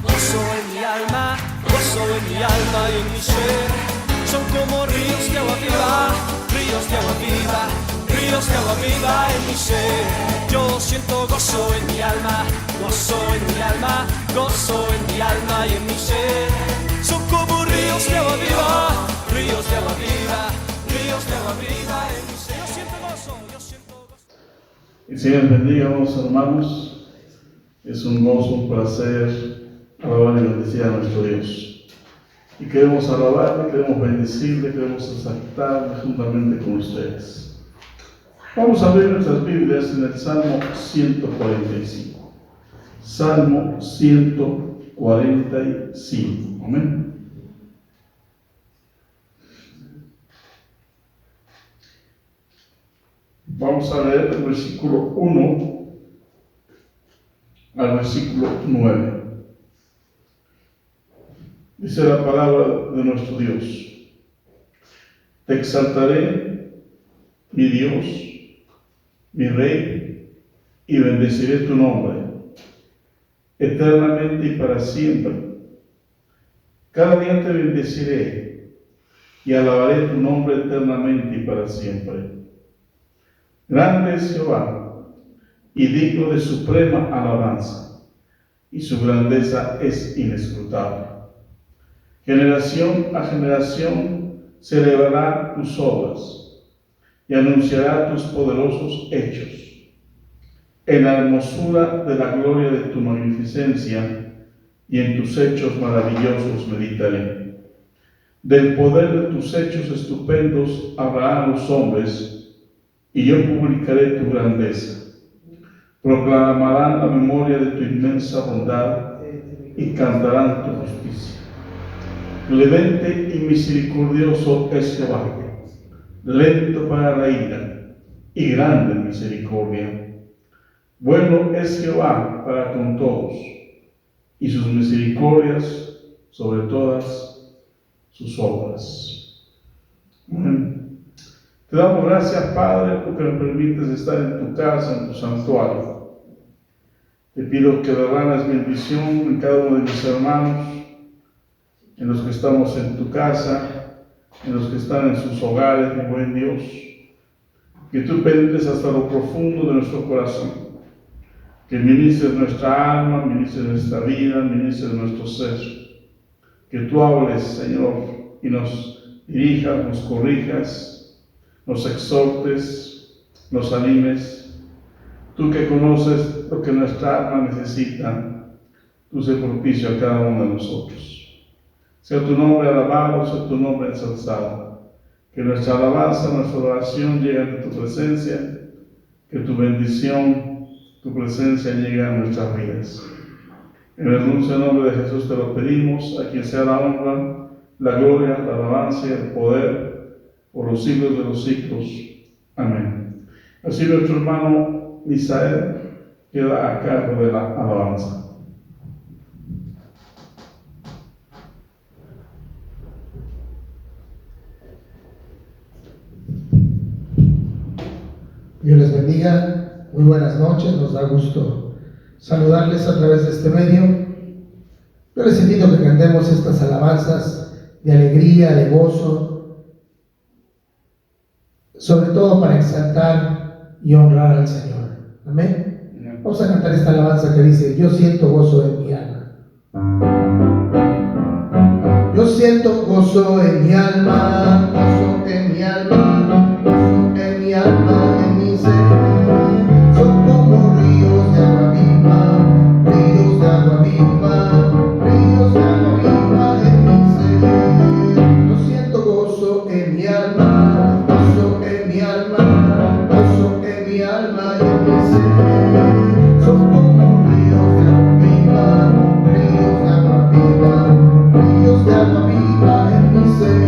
gozo en mi alma, gozo en mi alma y en mi ser. Son como ríos de agua viva, ríos de agua viva, ríos de agua viva en mi ser. Yo siento gozo en mi alma, gozo en mi alma, gozo en mi alma y en mi ser. Son como ríos de agua viva, ríos de agua viva, ríos de agua viva en mi ser. Yo siento gozo, yo siento gozo. El Señor bendiga, amados hermanos. Es un gozo, un placer alabar y bendecir a nuestro Dios. Y queremos alabarle, queremos bendecirle, queremos exaltarle juntamente con ustedes. Vamos a abrir nuestras Biblias en el Salmo 145. Salmo 145. Amén. Vamos a leer el versículo 1 al versículo 9. Dice la palabra de nuestro Dios: Te exaltaré, mi Dios, mi Rey, y bendeciré tu nombre, eternamente y para siempre. Cada día te bendeciré y alabaré tu nombre eternamente y para siempre. Grande es Jehová y digno de suprema alabanza, y su grandeza es inescrutable. Generación a generación celebrará tus obras y anunciará tus poderosos hechos. En la hermosura de la gloria de tu magnificencia y en tus hechos maravillosos meditaré. Del poder de tus hechos estupendos hablarán los hombres, y yo publicaré tu grandeza. Proclamarán la memoria de tu inmensa bondad y cantarán tu justicia. Clemente y misericordioso es Jehová, lento para la ira y grande en misericordia. Bueno es Jehová para con todos, y sus misericordias sobre todas sus obras. Amén. Te damos gracias, Padre, porque me permites estar en tu casa, en tu santuario. Te pido que derrames bendición en cada uno de mis hermanos, en los que estamos en tu casa, en los que están en sus hogares, mi buen Dios. Que tú penetres hasta lo profundo de nuestro corazón, que ministres nuestra alma, ministres nuestra vida, ministres nuestro ser. Que tú hables, Señor, y nos dirijas, nos corrijas, nos exhortes, nos animes. Tú que conoces lo que nuestra alma necesita, tú sé propicio a cada uno de nosotros. Sea tu nombre alabado, sea tu nombre ensalzado. Que nuestra alabanza, nuestra oración llegue a tu presencia, que tu bendición, tu presencia llegue a nuestras vidas. En el dulce nombre de Jesús te lo pedimos, a quien sea la honra, la gloria, la alabanza y el poder por los siglos de los siglos. Amén. Así nuestro hermano Misael queda a cargo de la alabanza. Dios les bendiga, muy buenas noches, nos da gusto saludarles a través de este medio. Yo les invito a que cantemos estas alabanzas de alegría, de gozo, sobre todo para exaltar y honrar al Señor. Amén. Vamos a cantar esta alabanza que dice: Yo siento gozo en mi alma. Yo siento gozo en mi alma, gozo en mi alma, gozo en mi alma, en mi ser. Son como ríos de agua viva, ríos de agua viva, ríos de agua viva en mi ser. Yo siento gozo en mi alma, gozo en mi alma, gozo en mi alma y en mi ser. Son como ríos de agua viva, ríos de agua viva, ríos de agua viva en mi ser.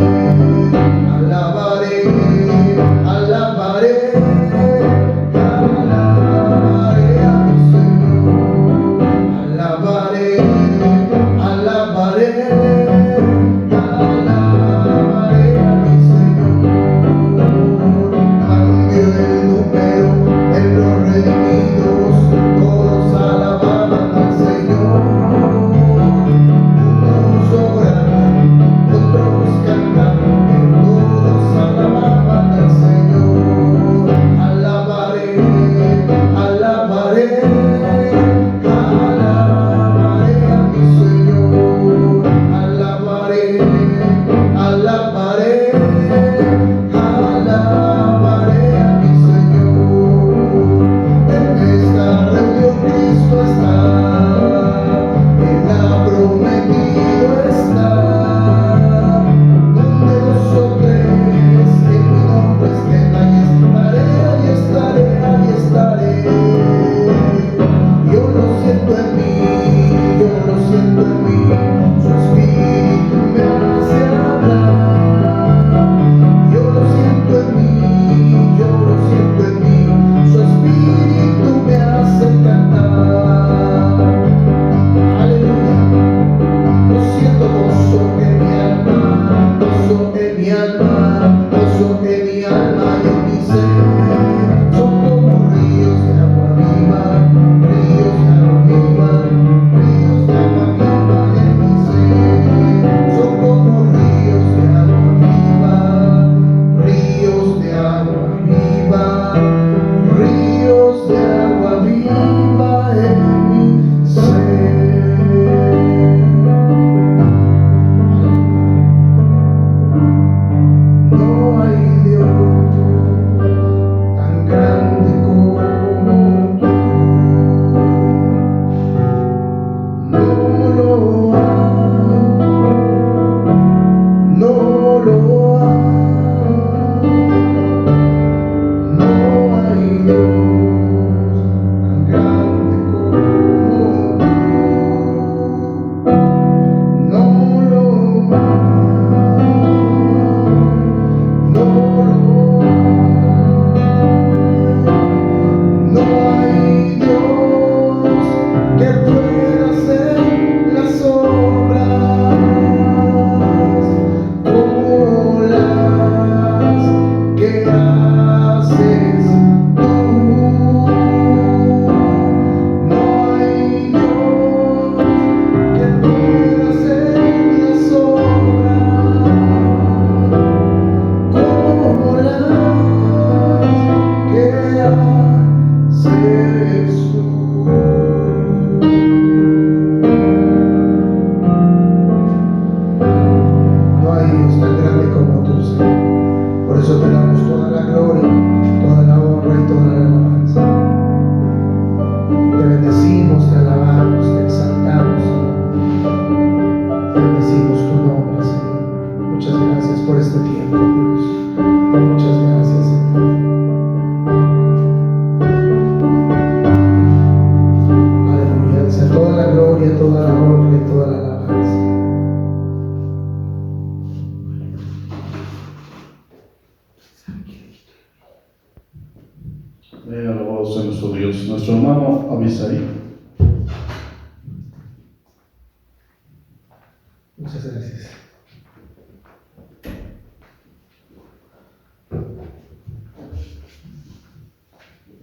Muchas gracias.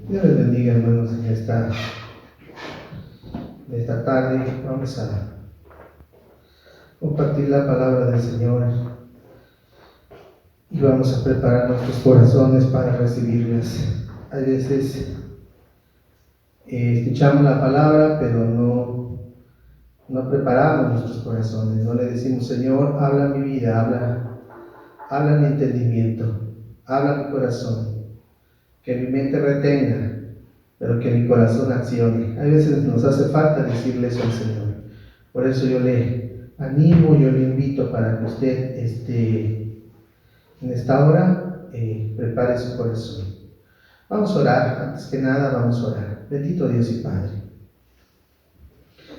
Dios les bendiga, hermanos, en esta tarde. Vamos a compartir la palabra del Señor y vamos a preparar nuestros corazones para recibirlas. Hay veces escuchamos la palabra, pero no preparamos nuestros corazones, no le decimos: Señor, habla mi vida, habla mi entendimiento, habla mi corazón, que mi mente retenga, pero que mi corazón accione. A veces nos hace falta decirle eso al Señor. Por eso yo le animo, yo le invito para que usted en esta hora prepare su corazón. Vamos a orar. Antes que nada vamos a orar. Bendito Dios y Padre,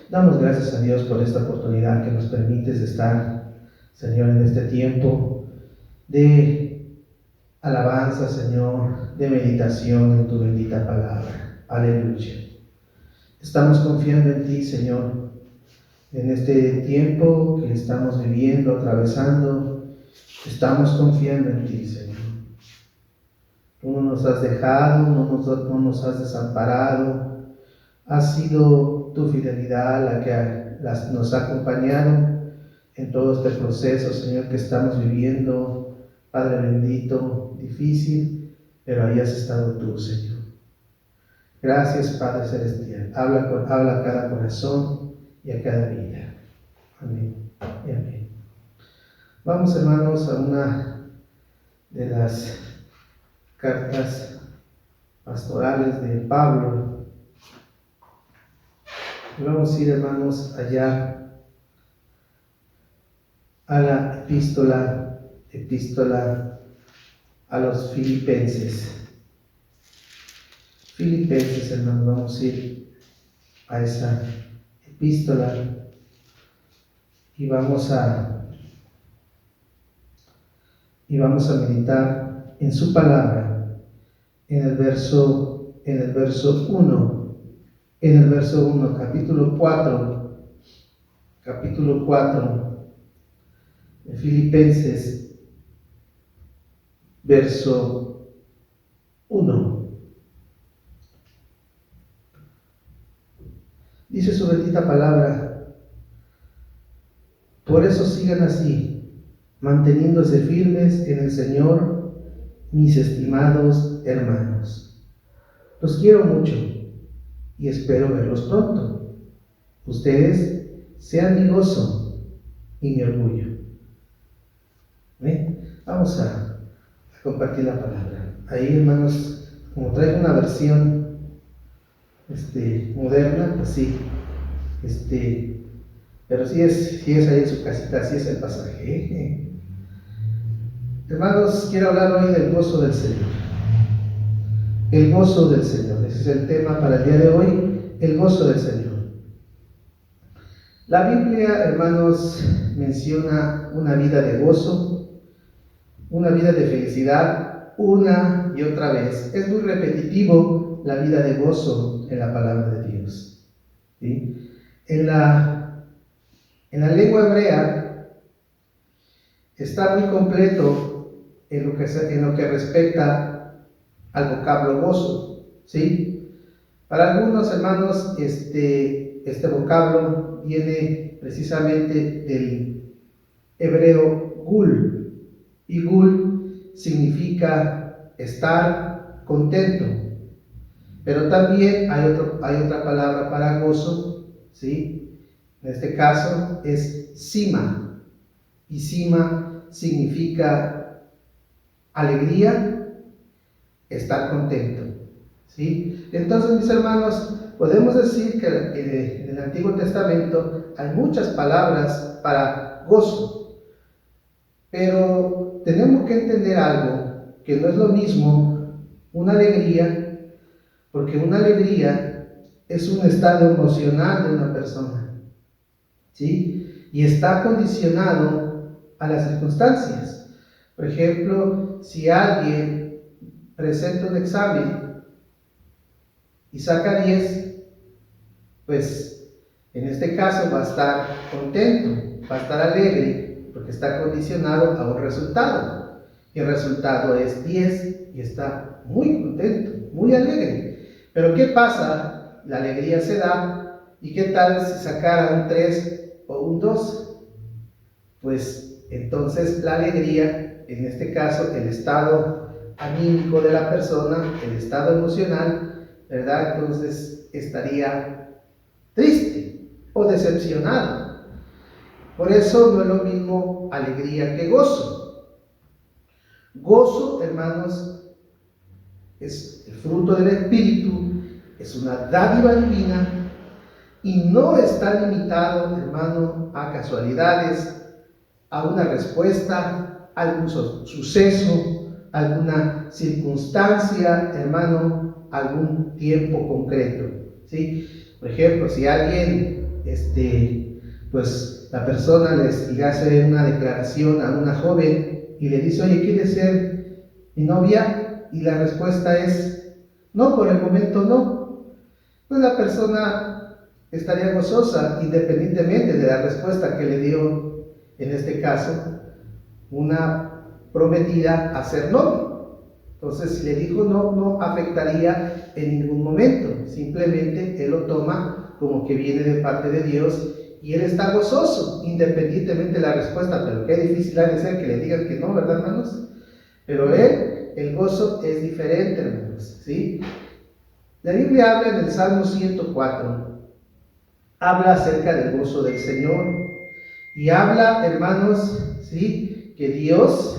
damos gracias a Dios por esta oportunidad que nos permites estar, Señor, en este tiempo de alabanza, Señor, de meditación en tu bendita palabra. Aleluya. Estamos confiando en ti, Señor, en este tiempo que estamos viviendo, atravesando. Estamos confiando en ti, Señor. Tú no nos has dejado, no nos has desamparado. Ha sido tu fidelidad la que nos ha acompañado en todo este proceso, Señor, que estamos viviendo. Padre bendito, difícil, pero ahí has estado tú, Señor. Gracias, Padre celestial. Habla a cada corazón y a cada vida. Amén y amén. Vamos, hermanos, a una de las cartas pastorales de Pablo. Y vamos a ir, hermanos, allá a la epístola a los Filipenses. Filipenses, hermanos, vamos a ir a esa epístola y vamos a meditar en su palabra en el verso 1, capítulo 4 de Filipenses, verso 1. Dice su bendita palabra: por eso sigan así, manteniéndose firmes en el Señor, mis estimados hermanos. Los quiero mucho y espero verlos pronto. Ustedes sean mi gozo y mi orgullo. Vamos a compartir la palabra. Ahí, hermanos, como traigo una versión moderna, pues sí, pero sí es ahí en su casita, así es el pasaje. Hermanos, quiero hablar hoy del gozo del Señor. El gozo del Señor, ese es el tema para el día de hoy, el gozo del Señor. La Biblia, hermanos, menciona una vida de gozo, una vida de felicidad, una y otra vez. Es muy repetitivo la vida de gozo en la palabra de Dios, ¿sí? En la lengua hebrea está muy completo en lo que respecta al vocablo gozo, ¿sí? Para algunos, hermanos, este vocablo viene precisamente del hebreo gul, y gul significa estar contento. Pero también hay otra palabra para gozo, ¿sí? En este caso es sima, y sima significa alegría, estar contento, ¿sí? Entonces, mis hermanos, podemos decir que en el Antiguo Testamento hay muchas palabras para gozo, pero tenemos que entender algo, que no es lo mismo una alegría, porque una alegría es un estado emocional de una persona, ¿sí? Y está condicionado a las circunstancias. Por ejemplo, si alguien presenta un examen y saca 10, pues En este caso va a estar contento, va a estar alegre, porque está condicionado a un resultado. Y el resultado es 10 y está muy contento, muy alegre. Pero ¿qué pasa? La alegría se da, ¿y qué tal si sacara un 3 o un 2? Pues entonces la alegría, en este caso el estado anímico de la persona, el estado emocional, ¿verdad? Entonces estaría triste o decepcionado. Por eso no es lo mismo alegría que gozo. Gozo, hermanos, es el fruto del Espíritu, es una dádiva divina y no está limitado, hermano, a casualidades, a una respuesta, a algún suceso, alguna circunstancia, hermano, algún tiempo concreto, ¿sí? Por ejemplo, si alguien, pues la persona le hace una declaración a una joven y le dice, oye, ¿quieres ser mi novia? Y la respuesta es, no, por el momento no. Pues la persona estaría gozosa independientemente de la respuesta que le dio, en este caso, una prometida a ser novio. Entonces, si le dijo no, no afectaría en ningún momento. Simplemente él lo toma como que viene de parte de Dios y él está gozoso, independientemente de la respuesta. Pero qué difícil ha de ser que le digan que no, ¿verdad, hermanos? Pero el gozo es diferente, hermanos, ¿sí? La Biblia habla en el Salmo 104, habla acerca del gozo del Señor y habla, hermanos, ¿sí?, que Dios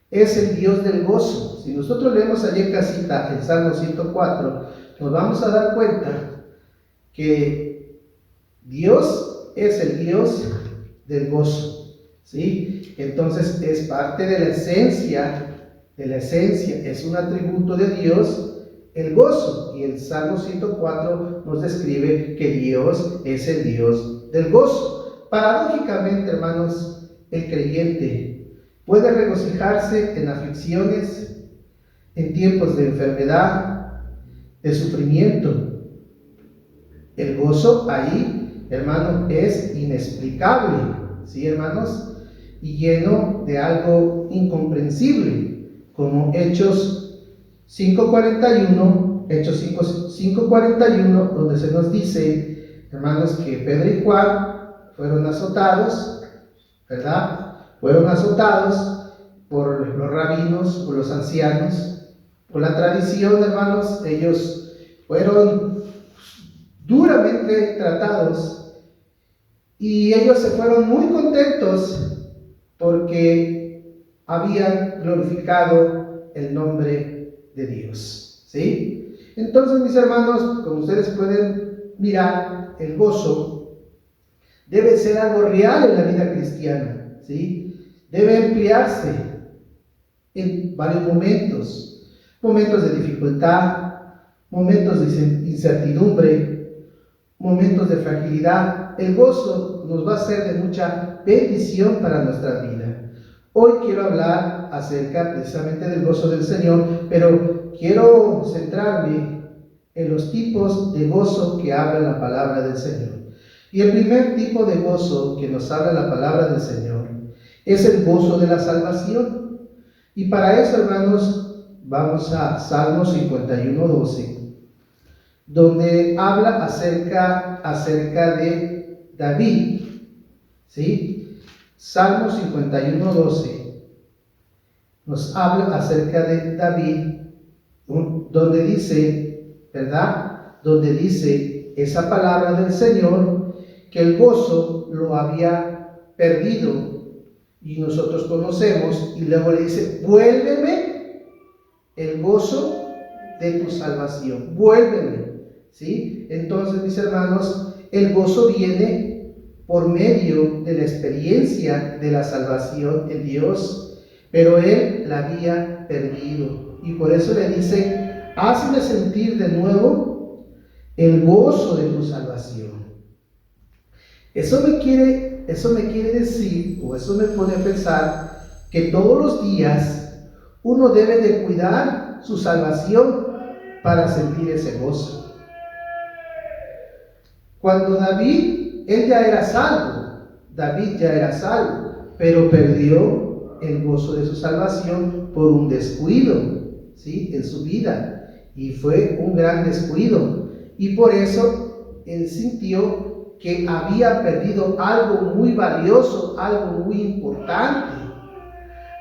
es el Dios del gozo. Si nosotros leemos allí en casita el Salmo 104, nos vamos a dar cuenta que Dios es el Dios del gozo, ¿sí? Entonces es parte de la esencia, es un atributo de Dios el gozo, y el Salmo 104 nos describe que Dios es el Dios del gozo. Paradójicamente, hermanos, el creyente puede regocijarse en aflicciones, en tiempos de enfermedad, de sufrimiento. El gozo ahí, hermano, es inexplicable, ¿sí, hermanos? Y lleno de algo incomprensible, como Hechos 5:41, Hechos 5:41, donde se nos dice, hermanos, que Pedro y Juan fueron azotados, ¿verdad? Fueron azotados por los rabinos, por los ancianos, por la tradición, hermanos. Ellos fueron duramente tratados y ellos se fueron muy contentos porque habían glorificado el nombre de Dios, ¿sí? Entonces, mis hermanos, como ustedes pueden mirar, el gozo debe ser algo real en la vida cristiana, ¿sí? Debe emplearse en varios momentos, momentos de dificultad, momentos de incertidumbre, momentos de fragilidad. El gozo nos va a ser de mucha bendición para nuestra vida. Hoy quiero hablar acerca precisamente del gozo del Señor, pero quiero centrarme en los tipos de gozo que habla la palabra del Señor. Y el primer tipo de gozo que nos habla la palabra del Señor es el gozo de la salvación. Y para eso, hermanos, vamos a Salmo 51:12, donde habla acerca de David, ¿sí? Salmo 51:12 nos habla acerca de David, donde dice, ¿verdad? Donde dice esa palabra del Señor, que el gozo lo había perdido, y nosotros conocemos, y luego le dice, vuélveme el gozo de tu salvación, vuélveme, ¿sí? Entonces, mis hermanos, el gozo viene por medio de la experiencia de la salvación en Dios, pero él la había perdido, y por eso le dice, hazme sentir de nuevo el gozo de tu salvación. Eso me quiere decir, o eso me pone a pensar, que todos los días uno debe de cuidar su salvación para sentir ese gozo. Cuando David, él ya era salvo, David ya era salvo, pero perdió el gozo de su salvación por un descuido, ¿sí?, en su vida, y fue un gran descuido, y por eso él sintió que había perdido algo muy valioso, algo muy importante,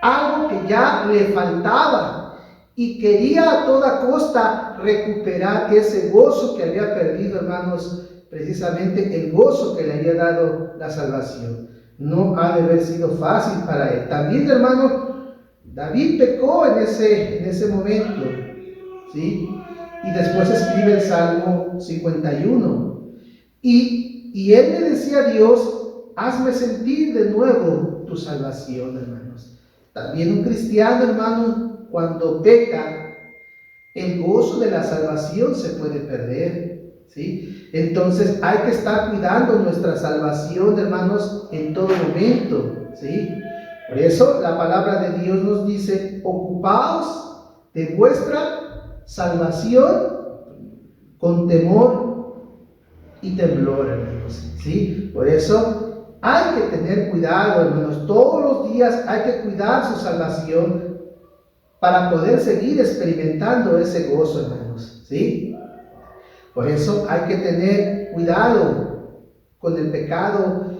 algo que ya le faltaba, y quería a toda costa recuperar ese gozo que había perdido, hermanos, precisamente el gozo que le había dado la salvación. No ha de haber sido fácil para él. También, hermano, David pecó en ese momento, ¿sí? Y después escribe el Salmo 51. Y él le decía a Dios, hazme sentir de nuevo tu salvación, hermanos. También un cristiano, hermano, cuando peca, el gozo de la salvación se puede perder, ¿sí? Entonces hay que estar cuidando nuestra salvación, hermanos, en todo momento, ¿sí? Por eso la palabra de Dios nos dice, ocupaos de vuestra salvación con temor y temblor, hermanos, ¿sí? Por eso hay que tener cuidado, hermanos, todos los días hay que cuidar su salvación para poder seguir experimentando ese gozo, hermanos, ¿sí? Por eso hay que tener cuidado con el pecado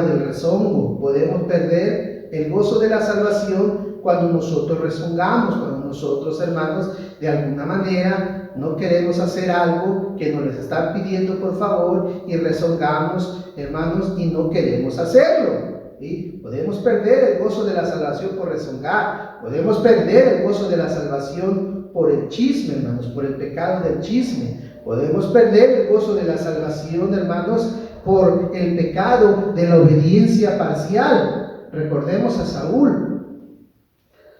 del rezongo. Podemos perder el gozo de la salvación cuando nosotros rezongamos, cuando nosotros, hermanos, de alguna manera no queremos hacer algo que nos les están pidiendo por favor y rezongamos, hermanos, y no queremos hacerlo. ¿Sí? Podemos perder el gozo de la salvación por rezongar, podemos perder el gozo de la salvación por el chisme, hermanos, por el pecado del chisme, podemos perder el gozo de la salvación, hermanos, por el pecado de la obediencia parcial. Recordemos a Saúl,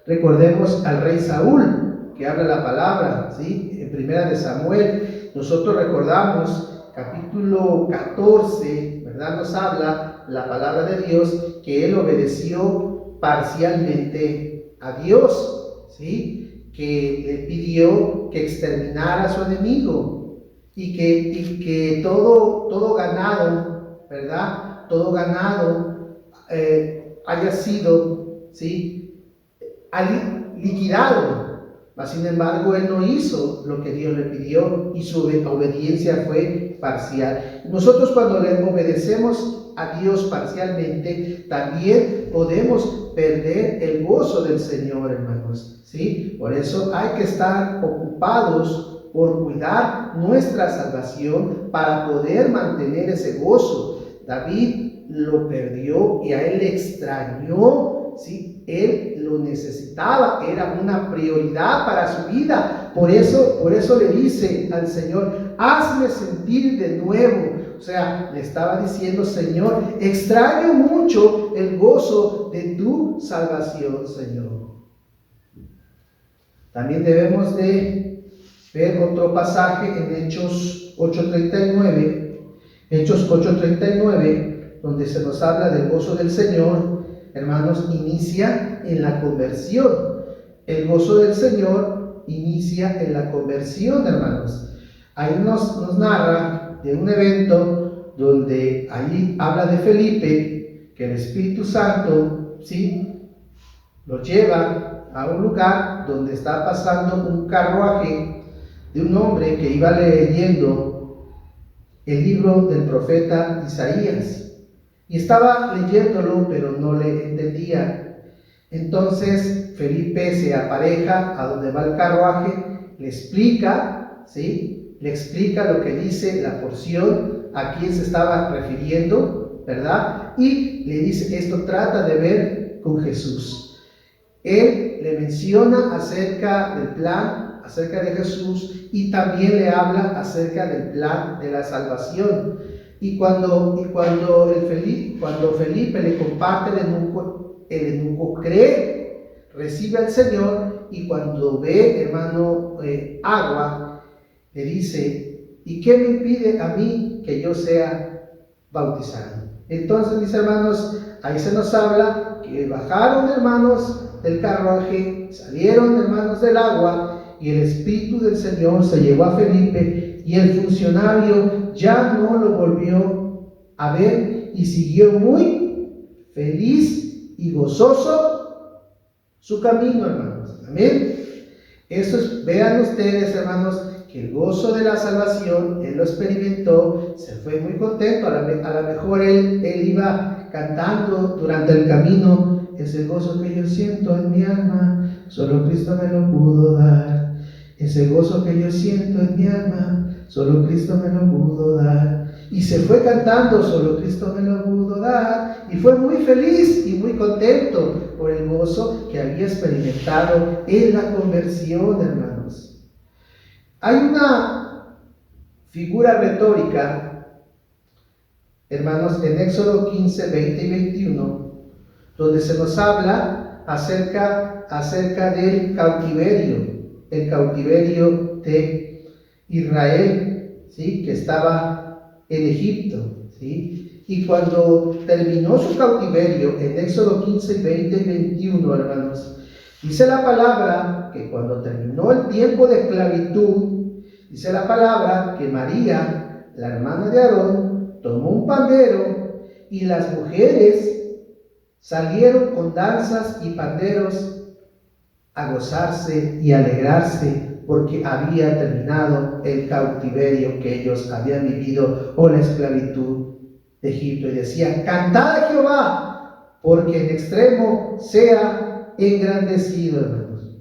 recordemos al rey Saúl, que habla la palabra, ¿sí? En Primera de Samuel, nosotros recordamos, capítulo 14, ¿verdad? Nos habla la palabra de Dios que él obedeció parcialmente a Dios, ¿sí? Que le pidió que exterminara a su enemigo y que todo ganado, ¿verdad? Todo ganado haya sido, ¿sí?, liquidado. Mas, sin embargo, él no hizo lo que Dios le pidió y su obediencia fue parcial. Nosotros, cuando le obedecemos a Dios parcialmente, también podemos perder el gozo del Señor, hermanos, ¿sí? Por eso hay que estar ocupados por cuidar nuestra salvación para poder mantener ese gozo. David lo perdió y a él le extrañó, ¿sí? Él lo necesitaba, era una prioridad para su vida. Por eso le dice al Señor, hazme sentir de nuevo. O sea, le estaba diciendo, Señor, extraño mucho el gozo de tu salvación, Señor. También debemos de ver otro pasaje en Hechos 8:39. Hechos 8:39, donde se nos habla del gozo del Señor. Hermanos, inicia en la conversión. El gozo del Señor inicia en la conversión, hermanos. Ahí nos narra de un evento donde allí habla de Felipe, que el Espíritu Santo, ¿sí?, lo lleva a un lugar donde está pasando un carruaje de un hombre que iba leyendo el libro del profeta Isaías. Y estaba leyéndolo, pero no le entendía. Entonces Felipe se apareja a donde va el carruaje, le explica, ¿sí?, le explica lo que dice la porción, a quién se estaba refiriendo, ¿verdad? Y le dice, esto trata de ver con Jesús. Él le menciona acerca del plan, acerca de Jesús, y también le habla acerca del plan de la salvación. Y cuando Felipe le comparte el eunuco cree, recibe al Señor, y cuando ve, hermano, agua, le dice, ¿y qué me impide a mí que yo sea bautizado? Entonces, mis hermanos, ahí se nos habla que bajaron, hermanos, del carruaje, salieron, hermanos, del agua, y el Espíritu del Señor se llevó a Felipe, y el funcionario ya no lo volvió a ver y siguió muy feliz y gozoso su camino, hermanos. Amén. Eso es, vean ustedes, hermanos, que el gozo de la salvación, él lo experimentó, se fue muy contento. A lo mejor él iba cantando durante el camino: es el gozo que yo siento en mi alma, solo Cristo me lo pudo dar. Es el gozo que yo siento en mi alma, solo Cristo me lo pudo dar. Y se fue cantando: solo Cristo me lo pudo dar. Y fue muy feliz y muy contento por el gozo que había experimentado en la conversión, hermanos. Hay una figura retórica, hermanos, en Éxodo 15, 20 y 21, donde se nos habla acerca del cautiverio, el cautiverio de Israel, ¿sí?, que estaba en Egipto, ¿sí? Y cuando terminó su cautiverio, en Éxodo 15, 20 y 21, hermanos, dice la palabra que cuando terminó el tiempo de esclavitud, dice la palabra que María, la hermana de Aarón, tomó un pandero y las mujeres salieron con danzas y panderos a gozarse y alegrarse porque había terminado el cautiverio que ellos habían vivido o la esclavitud de Egipto. Y decían: cantad a Jehová, porque en extremo sea engrandecido, hermanos.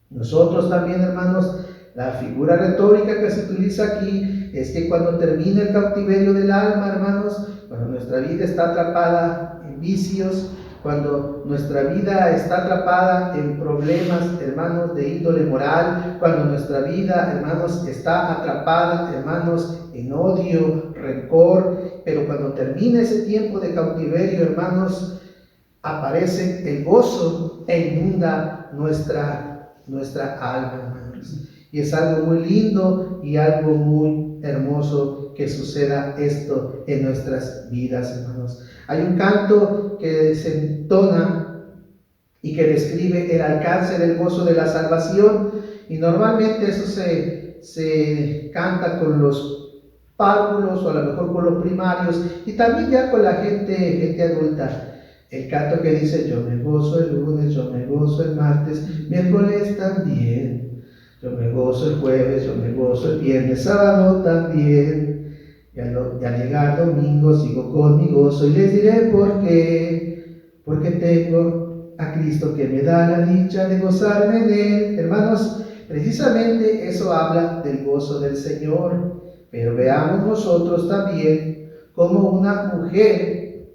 Nosotros también, hermanos, la figura retórica que se utiliza aquí es que cuando termina el cautiverio del alma, hermanos, cuando nuestra vida está atrapada en vicios, cuando nuestra vida está atrapada en problemas, hermanos, de índole moral, cuando nuestra vida, hermanos, está atrapada, hermanos, en odio, rencor, pero cuando termina ese tiempo de cautiverio, hermanos, aparece el gozo e inunda nuestra alma, hermanos. Y es algo muy lindo y algo muy hermoso que suceda esto en nuestras vidas, hermanos. Hay un canto que se entona y que describe el alcance del gozo de la salvación, y normalmente eso se canta con los párvulos o a lo mejor con los primarios y también ya con la gente adulta. El canto que dice: yo me gozo el lunes, yo me gozo el martes, miércoles también. Yo me gozo el jueves, yo me gozo el viernes, sábado también. Y al llegar domingo sigo con mi gozo y les diré por qué. Porque tengo a Cristo que me da la dicha de gozarme en Él. Hermanos, precisamente eso habla del gozo del Señor. Pero veamos nosotros también cómo una mujer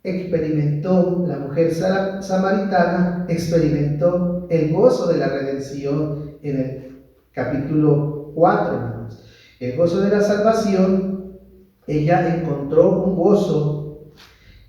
experimentó, la mujer samaritana experimentó el gozo de la redención en el capítulo 4, hermanos. El gozo de la salvación, ella encontró un gozo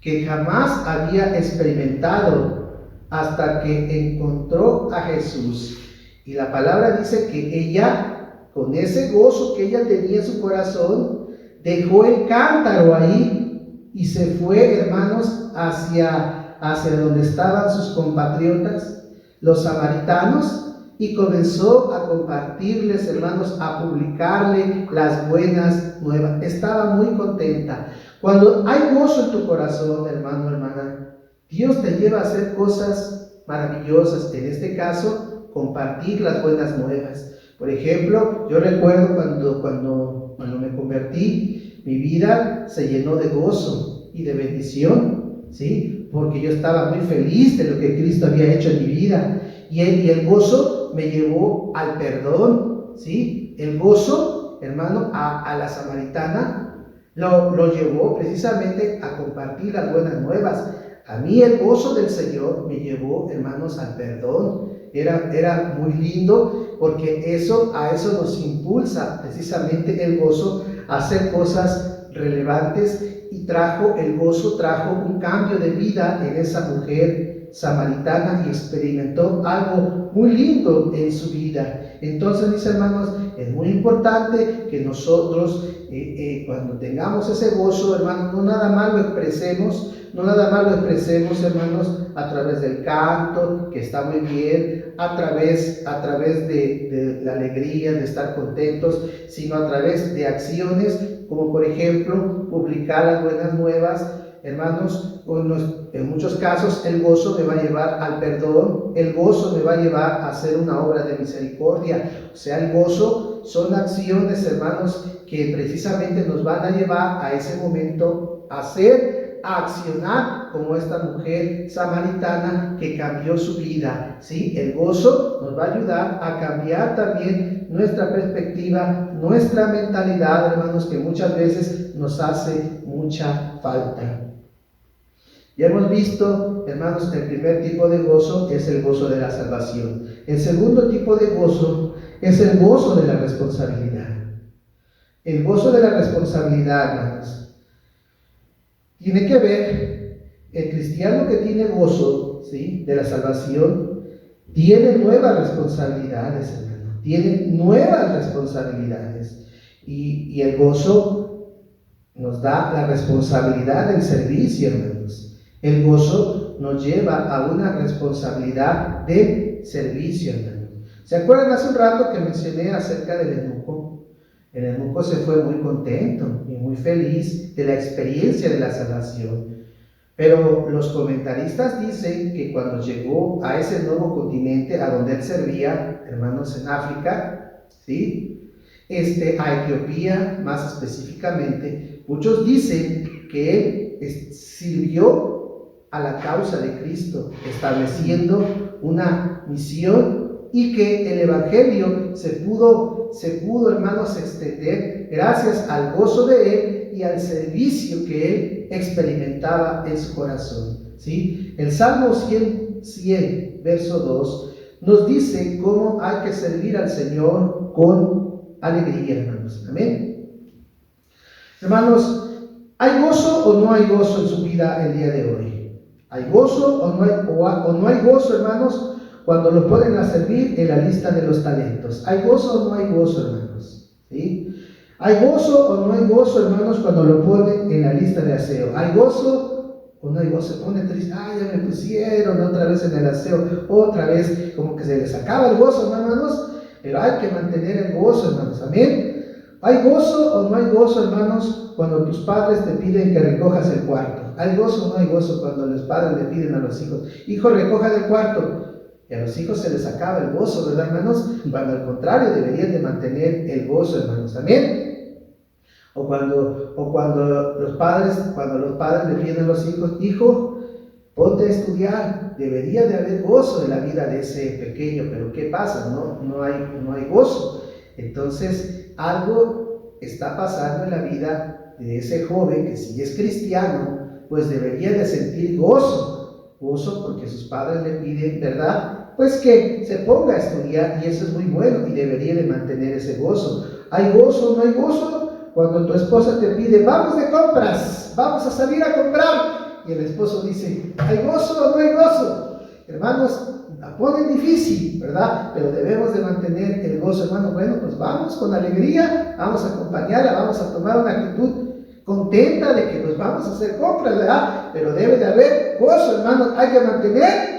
que jamás había experimentado hasta que encontró a Jesús. Y la palabra dice que ella, con ese gozo que ella tenía en su corazón, dejó el cántaro ahí y se fue, hermanos, hacia donde estaban sus compatriotas, los samaritanos, y comenzó a compartirles, hermanos, a publicarle las buenas nuevas. Estaba muy contenta. Cuando hay gozo en tu corazón, hermano, hermana, Dios te lleva a hacer cosas maravillosas. En este caso, compartir las buenas nuevas. Por ejemplo, yo recuerdo cuando me convertí, mi vida se llenó de gozo y de bendición, ¿sí? Porque yo estaba muy feliz de lo que Cristo había hecho en mi vida. Y el gozo me llevó al perdón, ¿sí? El gozo, hermano, a la samaritana lo llevó precisamente a compartir las buenas nuevas. A mí el gozo del Señor me llevó, hermanos, al perdón. Era muy lindo porque a eso nos impulsa precisamente el gozo a hacer cosas relevantes, y el gozo trajo un cambio de vida en esa mujer samaritana y experimentó algo muy lindo en su vida. Entonces, mis hermanos, es muy importante que nosotros, cuando tengamos ese gozo, hermanos, no nada más lo expresemos, hermanos, a través del canto, que está muy bien, a través de la alegría, de estar contentos, sino a través de acciones, como por ejemplo, publicar las buenas nuevas. Hermanos, en muchos casos el gozo me va a llevar al perdón, el gozo me va a llevar a hacer una obra de misericordia. O sea, el gozo son acciones, hermanos, que precisamente nos van a llevar a ese momento a accionar como esta mujer samaritana que cambió su vida. ¿Sí? El gozo nos va a ayudar a cambiar también nuestra perspectiva, nuestra mentalidad, hermanos, que muchas veces nos hace mucha falta. Ya hemos visto, hermanos, el primer tipo de gozo es el gozo de la salvación. El segundo tipo de gozo es el gozo de la responsabilidad. El gozo de la responsabilidad, hermanos, tiene que ver, el cristiano que tiene gozo, ¿sí?, de la salvación, tiene nuevas responsabilidades, hermano, tiene nuevas responsabilidades. Y el gozo nos da la responsabilidad del servicio, hermanos. El gozo nos lleva a una responsabilidad de servicio, hermano. ¿Se acuerdan hace un rato que mencioné acerca del eunuco? El eunuco se fue muy contento y muy feliz de la experiencia de la salvación. Pero los comentaristas dicen que cuando llegó a ese nuevo continente a donde él servía, hermanos, en África, ¿sí?, a Etiopía más específicamente, muchos dicen que él sirvió a la causa de Cristo, estableciendo una misión, y que el evangelio se pudo, hermanos, extender gracias al gozo de él y al servicio que él experimentaba en su corazón. ¿Sí? El Salmo 100, verso 2, nos dice cómo hay que servir al Señor con alegría, hermanos. Amén. Hermanos, ¿hay gozo o no hay gozo en su vida el día de hoy? ¿Hay gozo o no hay gozo, hermanos, cuando lo ponen a servir en la lista de los talentos? ¿Hay gozo o no hay gozo, hermanos? ¿Sí? ¿Hay gozo o no hay gozo, hermanos, cuando lo ponen en la lista de aseo? ¿Hay gozo o no hay gozo? Se pone triste, ya me pusieron otra vez en el aseo, otra vez, como que se les acaba el gozo, hermanos, pero hay que mantener el gozo, hermanos. Amén. ¿Hay gozo o no hay gozo, hermanos, cuando tus padres te piden que recojas el cuarto? ¿Hay gozo o no hay gozo cuando los padres le piden a los hijos, hijo, recojan el cuarto? Y a los hijos se les acaba el gozo, ¿verdad, hermanos? Cuando al contrario deberían de mantener el gozo, hermanos. ¿Amén? O cuando los padres le piden a los hijos, hijo, ponte a estudiar. Debería de haber gozo en la vida de ese pequeño, pero ¿qué pasa? No hay gozo. Entonces, algo está pasando en la vida de ese joven que, si es cristiano, pues debería de sentir gozo porque sus padres le piden, ¿verdad?, pues que se ponga a estudiar, y eso es muy bueno, y debería de mantener ese gozo. ¿Hay gozo o no hay gozo cuando tu esposa te pide, vamos de compras, vamos a salir a comprar? Y el esposo dice, ¿hay gozo o no hay gozo? Hermanos, la ponen difícil, ¿verdad? Pero debemos de mantener el gozo, hermano. Bueno, pues vamos con alegría, vamos a acompañarla, vamos a tomar una actitud contenta de que nos vamos a hacer compras, ¿verdad? Pero debe de haber gozo, hermanos. Hay que mantener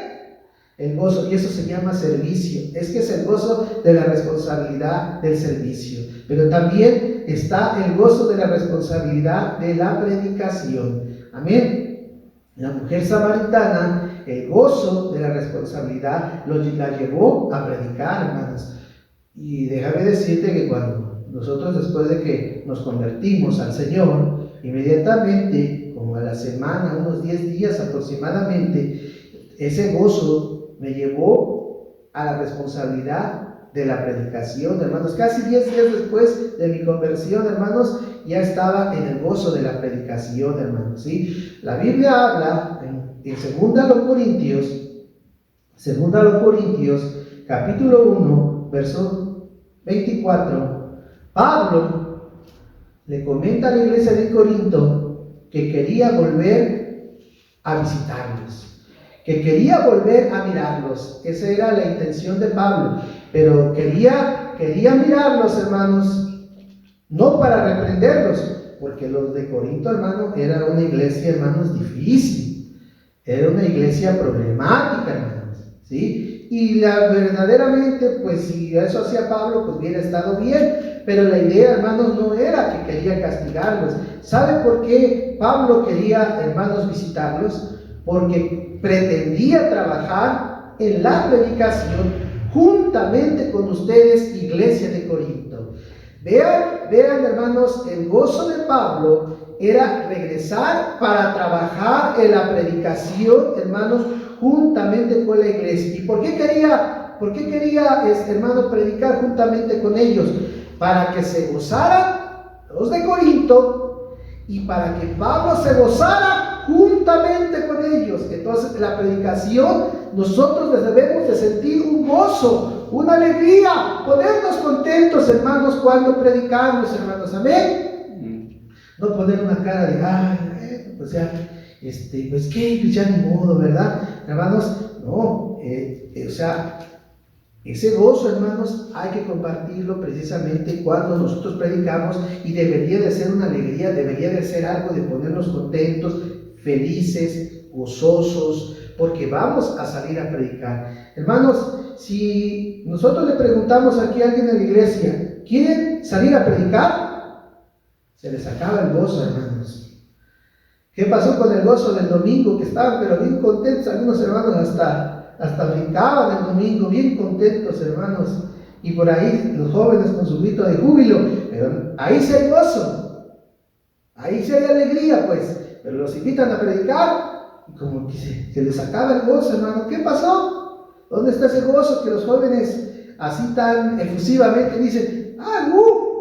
el gozo, y eso se llama servicio. Es que es el gozo de la responsabilidad del servicio. Pero también está el gozo de la responsabilidad de la predicación. Amén. La mujer samaritana, el gozo de la responsabilidad la llevó a predicar, hermanos. Y déjame decirte que cuando nosotros, después de que nos convertimos al Señor, inmediatamente, como a la semana, unos 10 días aproximadamente, ese gozo me llevó a la responsabilidad de la predicación, hermanos. Casi 10 días después de mi conversión, hermanos, ya estaba en el gozo de la predicación, hermanos. ¿Sí? La Biblia habla en 2 Corintios, capítulo 1, verso 24. Pablo le comenta a la iglesia de Corinto que quería volver a visitarlos, que quería volver a mirarlos. Esa era la intención de Pablo, pero quería mirarlos, hermanos, no para reprenderlos, porque los de Corinto, hermano, era una iglesia, hermanos, difícil, era una iglesia problemática, hermanos, ¿sí? Y verdaderamente, pues si eso hacía Pablo, pues hubiera estado bien, pero la idea, hermanos, no era que quería castigarlos. ¿Sabe por qué Pablo quería, hermanos, visitarlos? Porque pretendía trabajar en la predicación juntamente con ustedes, iglesia de Corinto. Vean, hermanos, el gozo de Pablo era regresar para trabajar en la predicación, hermanos, juntamente con la iglesia. ¿Y por qué quería, hermano, predicar juntamente con ellos? Para que se gozaran los de Corinto y para que Pablo se gozara juntamente con ellos. Entonces, la predicación, nosotros les debemos de sentir un gozo, una alegría, ponernos contentos, hermanos, cuando predicamos, hermanos, amén. No poner una cara de, ay, pues ya, pues qué, pues ya ni modo, ¿verdad? Hermanos, no, o sea, ese gozo, hermanos, hay que compartirlo precisamente cuando nosotros predicamos, y debería de ser una alegría, debería de ser algo de ponernos contentos, felices, gozosos, porque vamos a salir a predicar. Hermanos, si nosotros le preguntamos aquí a alguien en la iglesia, ¿quieren salir a predicar? Se les acaba el gozo, hermanos. ¿Qué pasó con el gozo del domingo? Que estaban pero bien contentos, algunos hermanos hasta brincaban el domingo, bien contentos, hermanos, y por ahí los jóvenes con su grito de júbilo, pero ahí sí hay gozo, ahí sí hay alegría, pues, pero los invitan a predicar y como que se les acaba el gozo, hermano. ¿Qué pasó? ¿Dónde está ese gozo que los jóvenes así tan efusivamente dicen,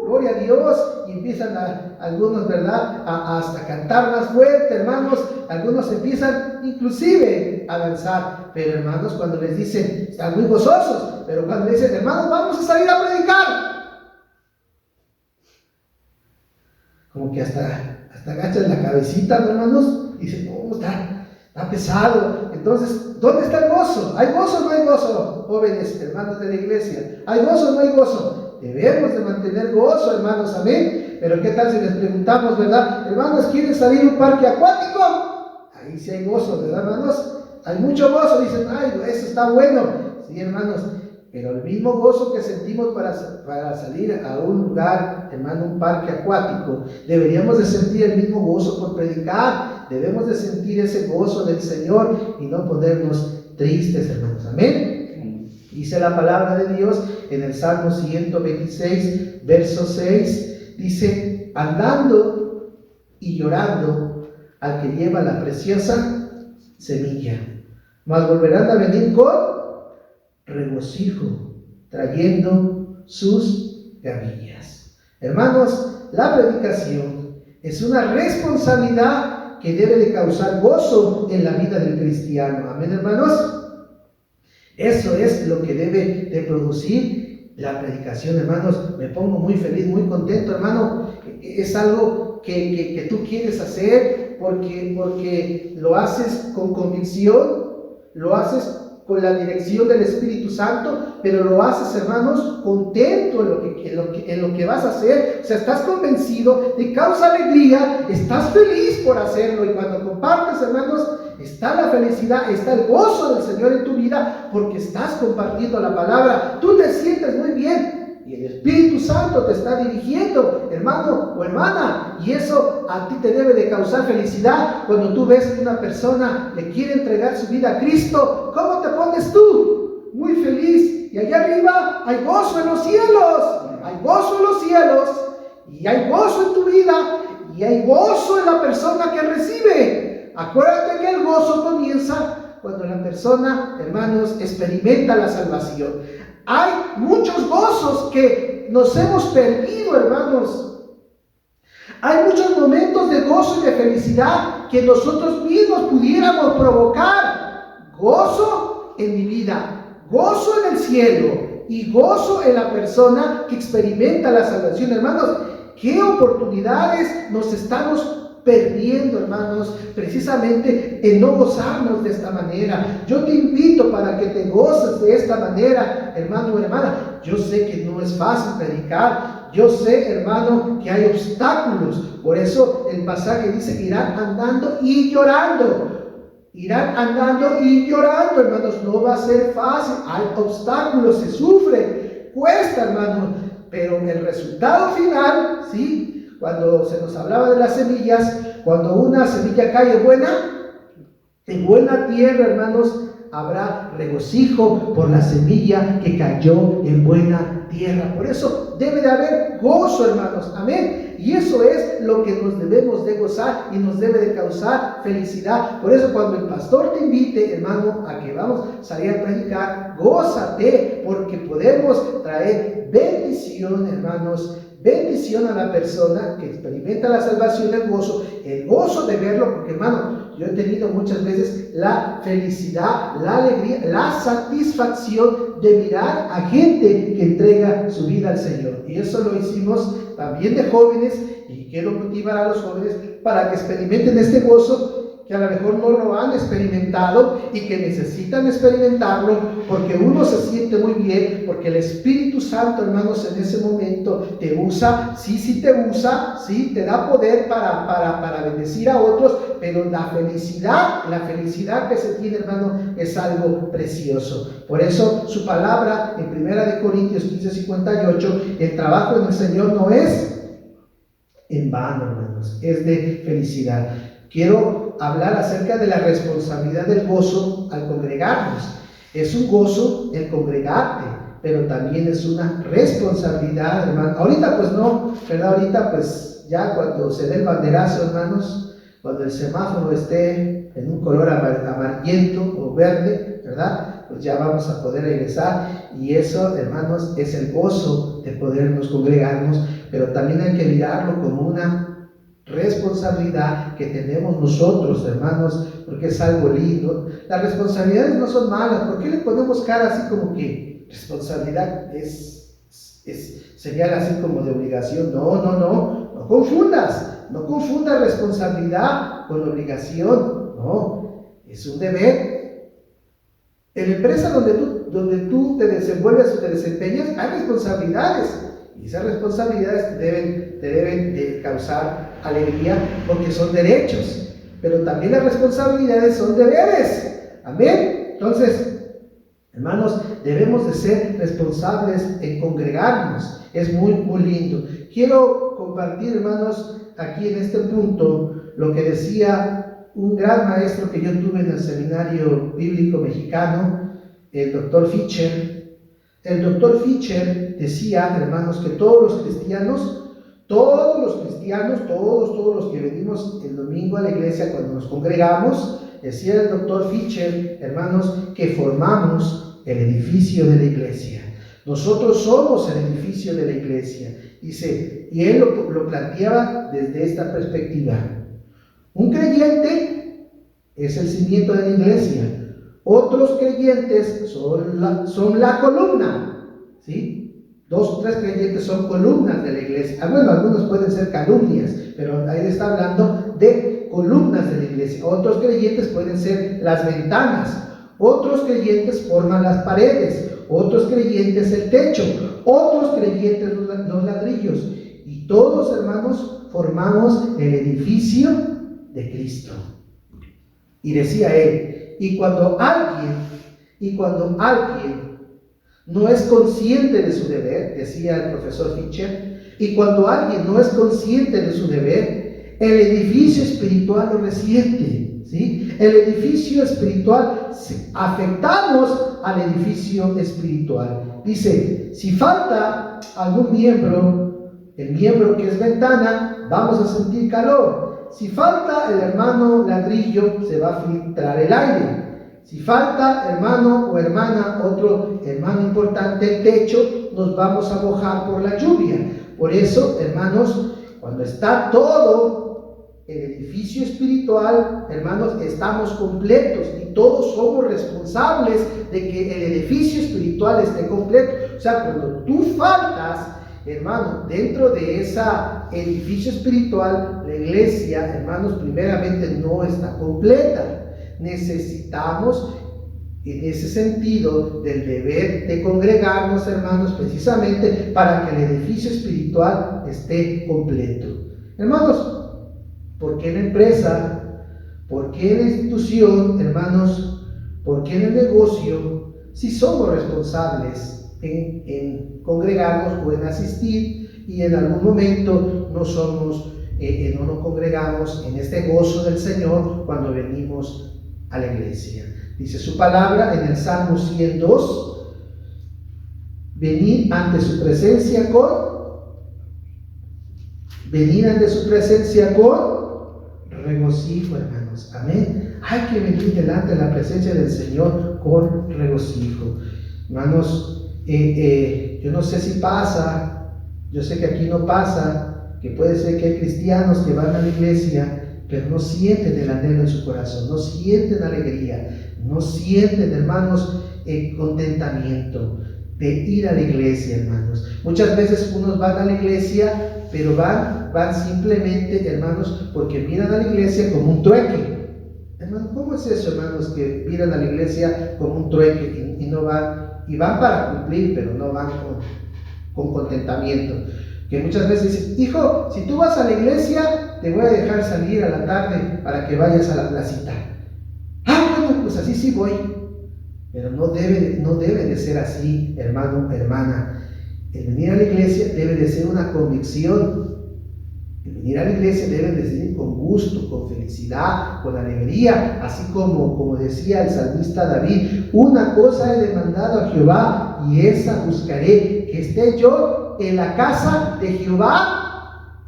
gloria a Dios, y empiezan algunos, ¿verdad?, hasta cantar más fuerte, hermanos, algunos empiezan inclusive a danzar, pero hermanos, cuando les dicen, están muy gozosos, pero cuando les dicen, hermanos, vamos a salir a predicar, como que hasta agachan la cabecita, ¿no, hermanos? Y dicen, está pesado. Entonces, ¿dónde está el gozo? ¿Hay gozo o no hay gozo, jóvenes, hermanos de la iglesia? ¿Hay gozo o no hay gozo? Debemos de mantener gozo, hermanos, amén. Pero ¿qué tal si les preguntamos, verdad? Hermanos, ¿quieren salir a un parque acuático? Ahí sí hay gozo, ¿verdad, hermanos? Hay mucho gozo, dicen, eso está bueno. Sí, hermanos, pero el mismo gozo que sentimos para salir a un lugar, hermano, un parque acuático, deberíamos de sentir el mismo gozo por predicar. Debemos de sentir ese gozo del Señor y no ponernos tristes, hermanos, amén. Dice la palabra de Dios en el Salmo 126, verso 6, dice, andando y llorando al que lleva la preciosa semilla, mas volverán a venir con regocijo, trayendo sus gavillas. Hermanos, la predicación es una responsabilidad que debe de causar gozo en la vida del cristiano. Amén, hermanos. Eso es lo que debe de producir la predicación, hermanos. Me pongo muy feliz, muy contento, hermano. Es algo que tú quieres hacer porque lo haces con convicción, lo haces con la dirección del Espíritu Santo, pero lo haces, hermanos, contento en lo que vas a hacer. O sea, estás convencido, te causa alegría, estás feliz por hacerlo, y cuando compartes, hermanos, está la felicidad, está el gozo del Señor en tu vida, porque estás compartiendo la palabra. Tú te sientes muy bien y el Espíritu Santo te está dirigiendo, hermano o hermana, y eso a ti te debe de causar felicidad. Cuando tú ves que una persona le quiere entregar su vida a Cristo, ¿cómo te pones tú? Muy feliz. Y allá arriba hay gozo en los cielos, hay gozo en los cielos, y hay gozo en tu vida, y hay gozo en la persona que recibe. Acuérdate que el gozo comienza cuando la persona, hermanos, experimenta la salvación. Hay muchos gozos que nos hemos perdido, hermanos. Hay muchos momentos de gozo y de felicidad que nosotros mismos pudiéramos provocar. Gozo en mi vida, gozo en el cielo y gozo en la persona que experimenta la salvación. Hermanos, ¿qué oportunidades nos estamos perdiendo, hermanos, precisamente en no gozarnos de esta manera. Yo te invito para que te goces de esta manera, hermano o hermana. Yo sé que no es fácil predicar. Yo sé, hermano, que hay obstáculos. Por eso el pasaje dice que irán andando y llorando. Irán andando y llorando, hermanos. No va a ser fácil. Hay obstáculos, se sufre, cuesta, hermano. Pero el resultado final, ¿sí? Cuando se nos hablaba de las semillas, cuando una semilla cae en buena tierra, hermanos, habrá regocijo por la semilla que cayó en buena tierra. Por eso debe de haber gozo, hermanos. Amén. Y eso es lo que nos debemos de gozar y nos debe de causar felicidad. Por eso cuando el pastor te invite, hermano, a que vamos a salir a predicar, gózate, porque podemos traer bendición, hermanos. Bendición a la persona que experimenta la salvación, el gozo de verlo, porque, hermano, yo he tenido muchas veces la felicidad, la alegría, la satisfacción de mirar a gente que entrega su vida al Señor. Y eso lo hicimos también de jóvenes, y quiero motivar a los jóvenes para que experimenten este gozo, que a lo mejor no lo han experimentado y que necesitan experimentarlo, porque uno se siente muy bien, porque el Espíritu Santo, hermanos, en ese momento te usa, sí te usa, sí te da poder para bendecir a otros, pero la felicidad que se tiene, hermano, es algo precioso. Por eso su palabra en 1 Corintios 15:58, el trabajo en el Señor no es en vano, hermanos, es de felicidad. Quiero hablar acerca de la responsabilidad del gozo al congregarnos. Es un gozo el congregarte, pero también es una responsabilidad, hermano. Ahorita pues no, ¿verdad? Ahorita pues ya cuando se dé el banderazo, hermanos, cuando el semáforo esté en un color amarillento o verde, ¿verdad? Pues ya vamos a poder regresar, y eso, hermanos, es el gozo de podernos congregarnos, pero también hay que mirarlo como una responsabilidad que tenemos nosotros, hermanos, porque es algo lindo. Las responsabilidades no son malas. ¿Por qué le ponemos cara así como que responsabilidad sería así como de obligación? No confundas responsabilidad con obligación. No, es un deber. En la empresa donde tú te desenvuelves o te desempeñas, hay responsabilidades, y esas responsabilidades te deben de causar alegría, porque son derechos, pero también las responsabilidades son deberes. Amén. Entonces, hermanos, debemos de ser responsables en congregarnos. Es muy, muy lindo. Quiero compartir, hermanos, aquí en este punto, lo que decía un gran maestro que yo tuve en el Seminario Bíblico Mexicano, el doctor Fischer. El doctor Fischer decía, hermanos, que todos los cristianos, todos los que venimos el domingo a la iglesia, cuando nos congregamos, decía el doctor Fischer, hermanos, que formamos el edificio de la iglesia. Nosotros somos el edificio de la iglesia. Dice, y él lo planteaba desde esta perspectiva. Un creyente es el cimiento de la iglesia. Otros creyentes son la columna, ¿sí? 2 o 3 creyentes son columnas de la iglesia. Bueno, algunos pueden ser calumnias, pero ahí está hablando de columnas de la iglesia. Otros creyentes pueden ser las ventanas. Otros creyentes forman las paredes. Otros creyentes el techo. Otros creyentes los ladrillos. Y todos, hermanos, formamos el edificio de Cristo. Y decía él, y cuando alguien no es consciente de su deber, decía el profesor Fischer, y cuando alguien no es consciente de su deber, el edificio espiritual lo resiente, ¿sí? El edificio espiritual, afectamos al edificio espiritual. Dice, si falta algún miembro, el miembro que es ventana, vamos a sentir calor. Si falta el hermano ladrillo, se va a filtrar el aire. Si falta hermano o hermana, otro hermano importante, el techo, nos vamos a mojar por la lluvia. Por eso, hermanos, cuando está todo el edificio espiritual, hermanos, estamos completos y todos somos responsables de que el edificio espiritual esté completo. O sea, cuando tú faltas hermano, dentro de ese edificio espiritual, la iglesia, hermanos, primeramente no está completa. Necesitamos, en ese sentido, del deber de congregarnos, hermanos, precisamente para que el edificio espiritual esté completo. Hermanos, ¿por qué en la empresa? ¿Por qué en la institución, hermanos? ¿Por qué en el negocio? Si somos responsables en congregarnos o en asistir, y en algún momento no nos congregamos en este gozo del Señor cuando venimos a la iglesia. Dice su palabra en el Salmo 102: venid ante su presencia con regocijo, hermanos. Amén. Hay que venir delante de la presencia del Señor con regocijo. Hermanos, yo no sé si pasa, yo sé que aquí no pasa, que puede ser que hay cristianos que van a la iglesia, pero no sienten el anhelo en su corazón, no sienten alegría, no sienten, hermanos, contentamiento de ir a la iglesia, hermanos. Muchas veces unos van a la iglesia, pero van simplemente, hermanos, porque miran a la iglesia como un trueque. Hermanos, ¿cómo es eso, hermanos, que miran a la iglesia como un trueque y no van, y van para cumplir, pero no van con contentamiento? Que muchas veces dicen: hijo, si tú vas a la iglesia, te voy a dejar salir a la tarde para que vayas a la placita. Ah, bueno, pues así sí voy. Pero no debe de ser así, hermano, hermana. El venir a la iglesia debe de ser una convicción. El venir a la iglesia debe de ser con gusto, con felicidad, con alegría, así como decía el salmista David: una cosa he demandado a Jehová y esa buscaré, que esté yo en la casa de Jehová